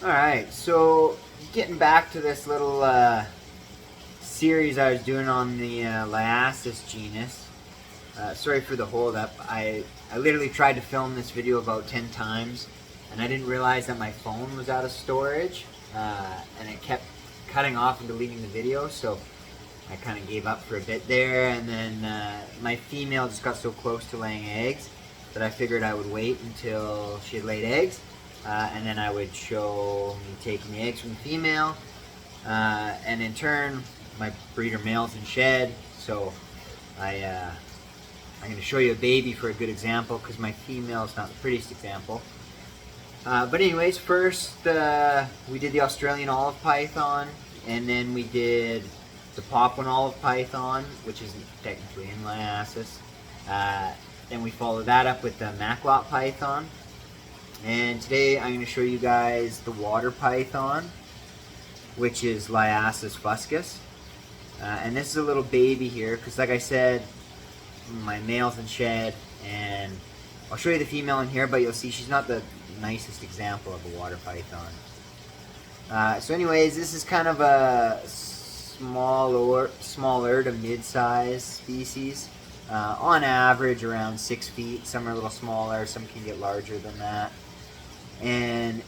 Alright, so getting back to this little series I was doing on the liasis genus. Sorry for the hold up. I literally tried to film this video about 10 times and I didn't realize that my phone was out of storage and it kept cutting off and deleting the video, so I kind of gave up for a bit there, and then my female just got so close to laying eggs that I figured I would wait until she had laid eggs, and then I would show me taking the eggs from the female, and in turn my breeder male's in shed, so I'm going to show you a baby for a good example because my female is not the prettiest example. But anyways, first we did the Australian olive python, and then we did the Papuan olive python, which is technically in liasis. Then we followed that up with the Maclot python. And today I'm going to show you guys the water python, which is Liasis fuscus. And this is a little baby here, because like I said, my male's in shed, and I'll show you the female in here, but you'll see she's not the nicest example of a water python. So anyways, this is kind of a smaller to mid-size species. On average around 6 feet. Some are a little smaller, some can get larger than that. And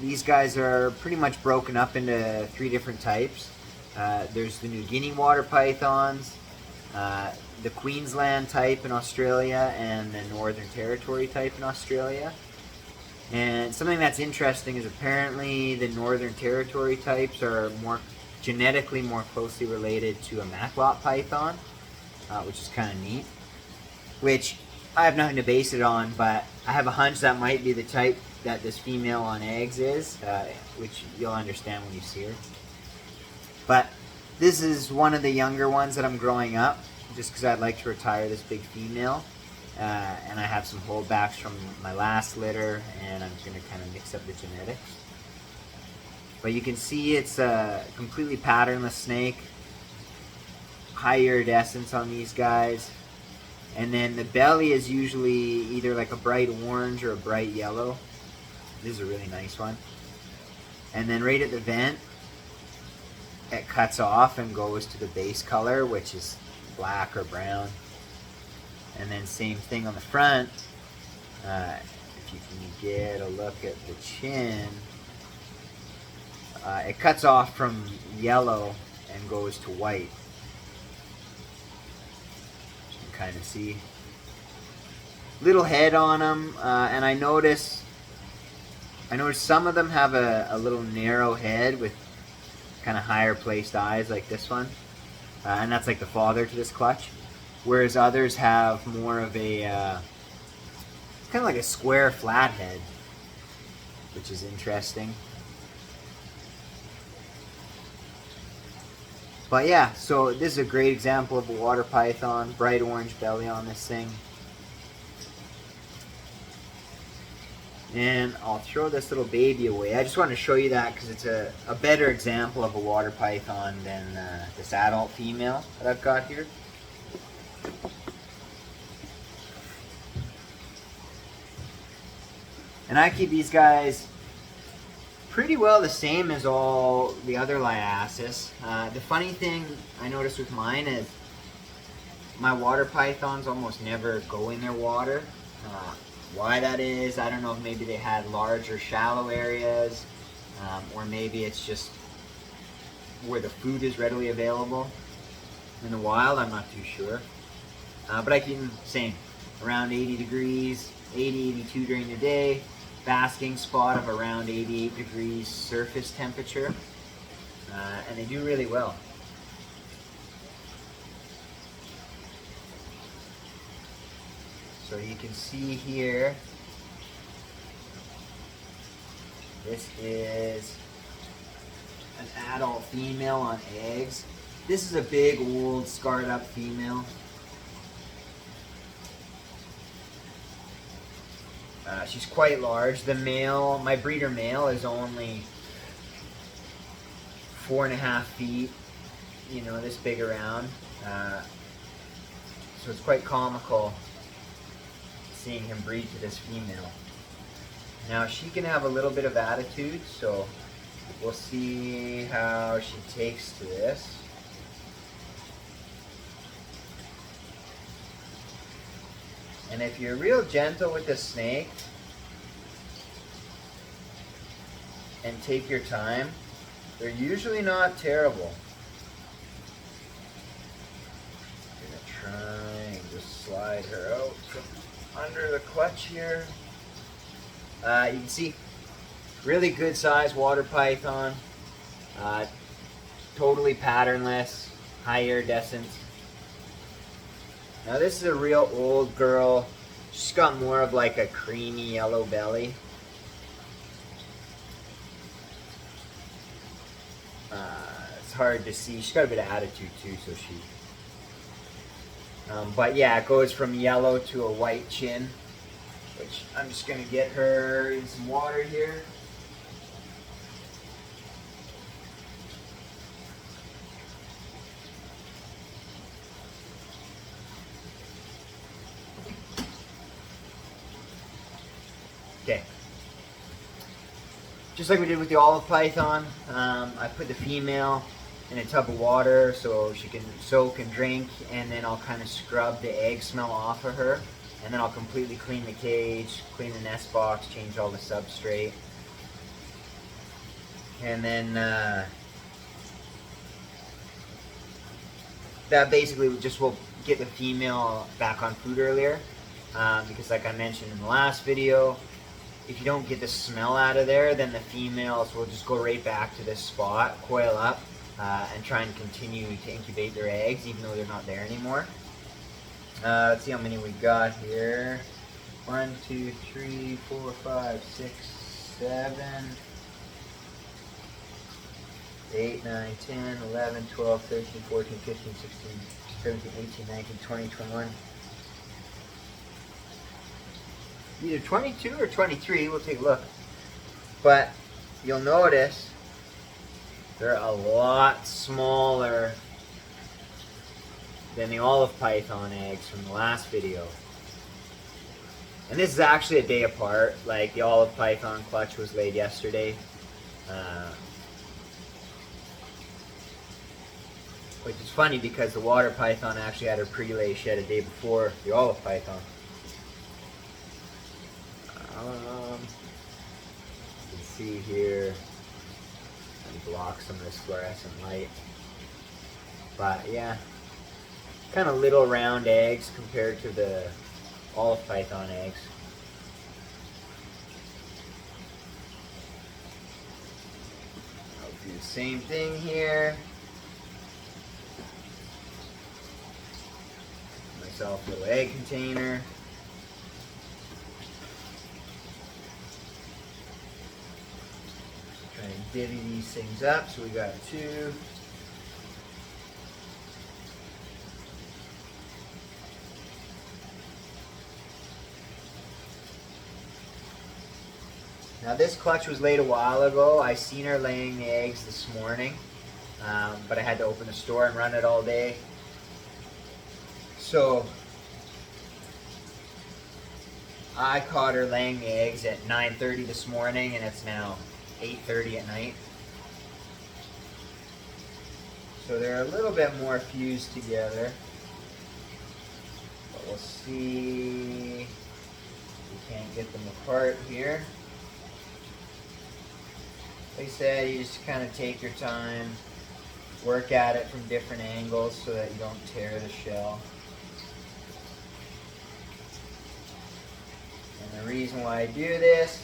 these guys are pretty much broken up into 3 different types. There's the New Guinea water pythons, the Queensland type in Australia, and the Northern Territory type in Australia. And something that's interesting is apparently the Northern Territory types are genetically more closely related to a Maclot python, which is kind of neat. Which I have nothing to base it on, but I have a hunch that might be the type that this female on eggs is, which you'll understand when you see her. But this is one of the younger ones that I'm growing up, just because I'd like to retire this big female. And I have some holdbacks from my last litter, and I'm going to kind of mix up the genetics. But you can see it's a completely patternless snake, high iridescence on these guys, and then the belly is usually either like a bright orange or a bright yellow. This is a really nice one. And then right at the vent, it cuts off and goes to the base color, which is black or brown. And then same thing on the front. If you can get a look at the chin, it cuts off from yellow and goes to white. You can kind of see. Little head on them, and I notice some of them have a little narrow head with kind of higher placed eyes like this one, and that's like the father to this clutch. Whereas others have more of a kind of like a square flat head, which is interesting. But yeah, so this is a great example of a water python, bright orange belly on this thing. And I'll throw this little baby away. I just wanted to show you that because it's a better example of a water python than this adult female that I've got here. And I keep these guys pretty well the same as all the other liasis. The funny thing I noticed with mine is my water pythons almost never go in their water. Why that is, I don't know if maybe they had large or shallow areas, or maybe it's just where the food is readily available. In the wild, I'm not too sure. But I keep them same, around 80 degrees, 80, 82 during the day, basking spot of around 88 degrees surface temperature, and they do really well. So you can see here, this is an adult female on eggs. This is a big, old, scarred up female. She's quite large. The male, my breeder male, is only 4.5 feet, you know, this big around. So it's quite comical seeing him breed to this female. Now she can have a little bit of attitude, so we'll see how she takes to this. And if you're real gentle with the snake and take your time, they're usually not terrible. I'm gonna try and just slide her out from under the clutch here. You can see, really good size water python, totally patternless, high iridescence. Now this is a real old girl. She's got more of like a creamy yellow belly. It's hard to see. She's got a bit of attitude too, so she. But yeah, it goes from yellow to a white chin, which I'm just gonna get her in some water here. Okay. Just like we did with the olive python, I put the female in a tub of water so she can soak and drink, and then I'll kind of scrub the egg smell off of her, and then I'll completely clean the cage, clean the nest box, change all the substrate, and then that basically just will get the female back on food earlier, because like I mentioned in the last video, if you don't get the smell out of there, then the females will just go right back to this spot, coil up, and try and continue to incubate their eggs, even though they're not there anymore. Let's see how many we got here. 1, 2, 3, 4, 5, 6, 7, 8, 9, 10, 11, 12, 13, 14, 15, 16, 17, 18, 19, 20, 21. Either 22 or 23, we'll take a look. But you'll notice they're a lot smaller than the olive python eggs from the last video. And this is actually a day apart. Like the olive python clutch was laid yesterday. Which is funny because the water python actually had her pre-lay shed a day before the olive python. You can see here, and block some of this fluorescent light. But yeah, kind of little round eggs compared to the olive python eggs. I'll do the same thing here. Myself a little egg container. Try and divvy these things up. So we got 2. Now this clutch was laid a while ago. I seen her laying the eggs this morning, but I had to open the store and run it all day. So I caught her laying the eggs at 9:30 this morning, and it's now 8:30 at night. So they're a little bit more fused together. But we'll see. We can't get them apart here. Like I said, you just kind of take your time, work at it from different angles so that you don't tear the shell. And the reason why I do this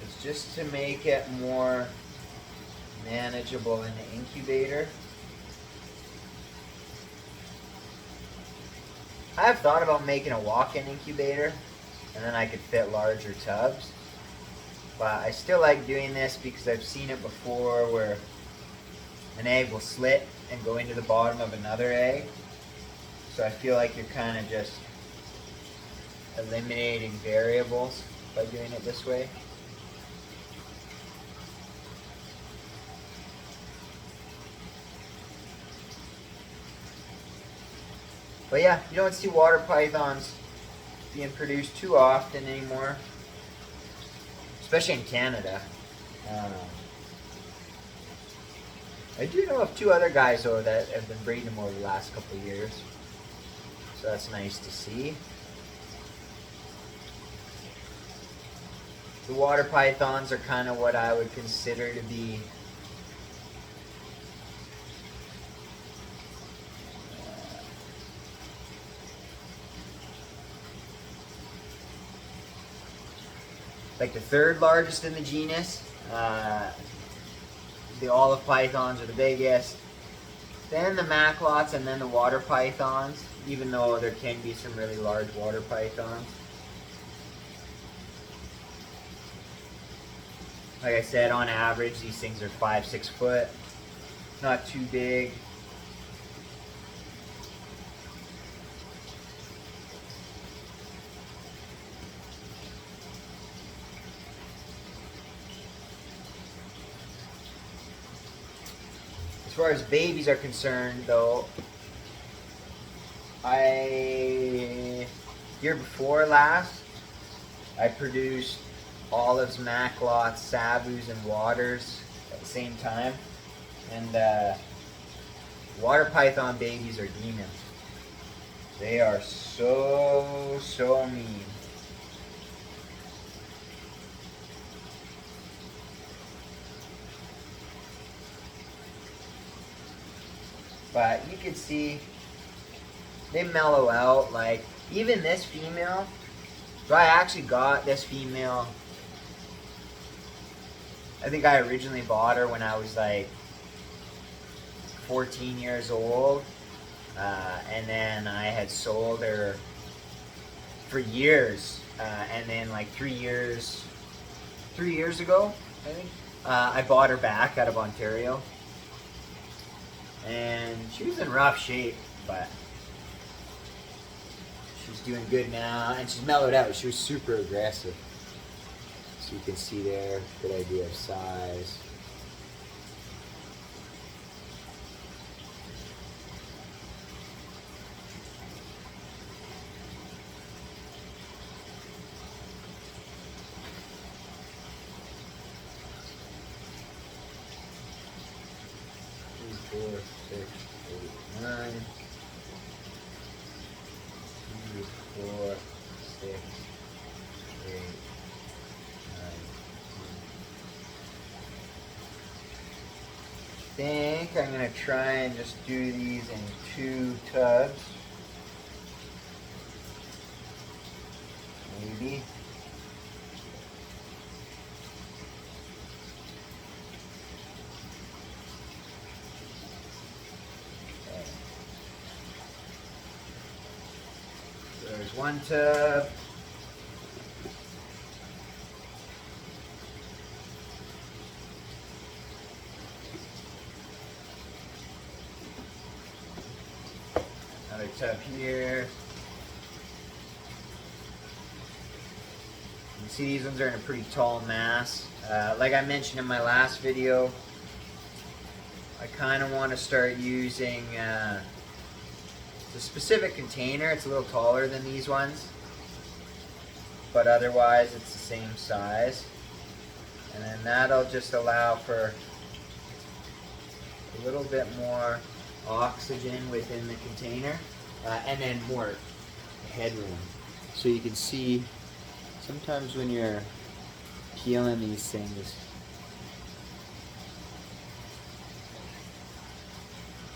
is just to make it more manageable in the incubator. I have thought about making a walk-in incubator, and then I could fit larger tubs. But I still like doing this because I've seen it before where an egg will slit and go into the bottom of another egg. So I feel like you're kind of just eliminating variables by doing it this way. But yeah, you don't see water pythons being produced too often anymore, especially in Canada. I do know of 2 other guys though that have been breeding them over the last couple of years, so that's nice to see. The water pythons are kind of what I would consider to be like the 3rd largest in the genus. The olive pythons are the biggest, then the maclots, and then the water pythons, even though there can be some really large water pythons. Like I said, on average these things are 5-6 foot, not too big. As far as babies are concerned, though, year before last, I produced olives, maclots, sabus, and waters at the same time. And water python babies are demons. They are so mean. But you can see they mellow out. Like even this female, so I actually got this female, I think I originally bought her when I was like 14 years old, and then I had sold her for years, and then like 3 years ago, I think, I bought her back out of Ontario. And she was in rough shape, but she's doing good now, and she's mellowed out. She was super aggressive. So you can see there, good idea of size. Four, 6, 8, 9. 2, 4, 6, 8, 9. I think I'm gonna try and just do these in 2 tubs. Maybe. There's 1 tub. Another tub here. You can see these ones are in a pretty tall mass. Like I mentioned in my last video, I kind of want to start using a specific container. It's a little taller than these ones, but otherwise it's the same size. And then that'll just allow for a little bit more oxygen within the container, and then more headroom. So you can see sometimes when you're peeling these things,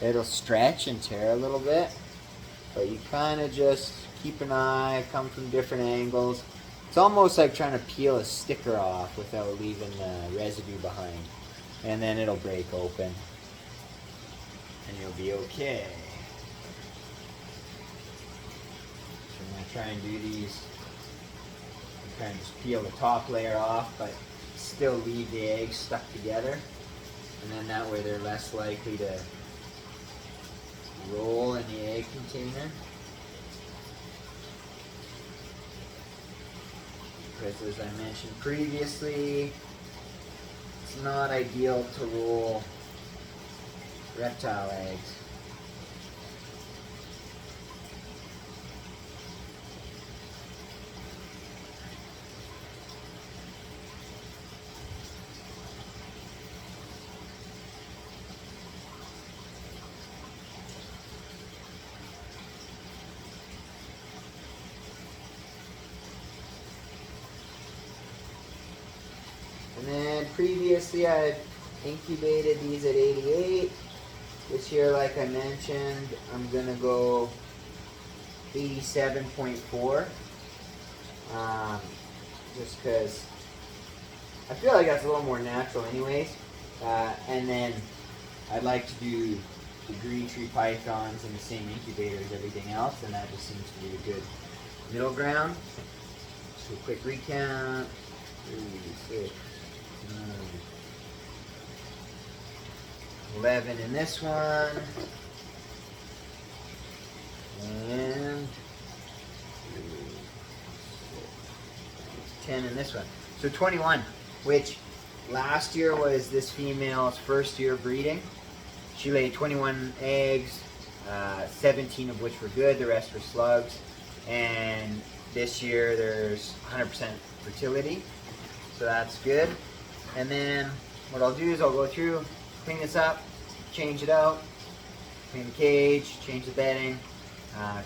it'll stretch and tear a little bit, but you kind of just keep an eye, come from different angles. It's almost like trying to peel a sticker off without leaving the residue behind, and then it'll break open and you'll be okay. So I'm going to try and do these and kind of just peel the top layer off, but still leave the eggs stuck together, and then that way they're less likely to roll in the egg container. Because as I mentioned previously, it's not ideal to roll reptile eggs. And then previously I incubated these at 88. This year, like I mentioned, I'm gonna go 87.4. Just because I feel like that's a little more natural anyways. And then I'd like to do the green tree pythons in the same incubator as everything else, and that just seems to be a good middle ground. So quick recount. 3, 6, 9, 11 in this one. And 10 in this one. So 21, which last year was this female's first year of breeding. She laid 21 eggs, 17 of which were good, the rest were slugs. And this year there's 100% fertility, so that's good. And then what I'll do is I'll go through, clean this up, change it out, clean the cage, change the bedding,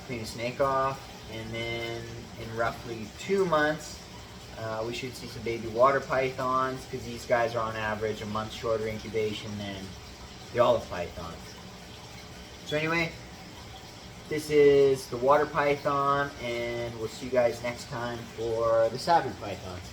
clean the snake off, and then in roughly 2 months, we should see some baby water pythons, because these guys are on average a month shorter incubation than the olive pythons. So anyway, this is the water python, and we'll see you guys next time for the sapphire pythons.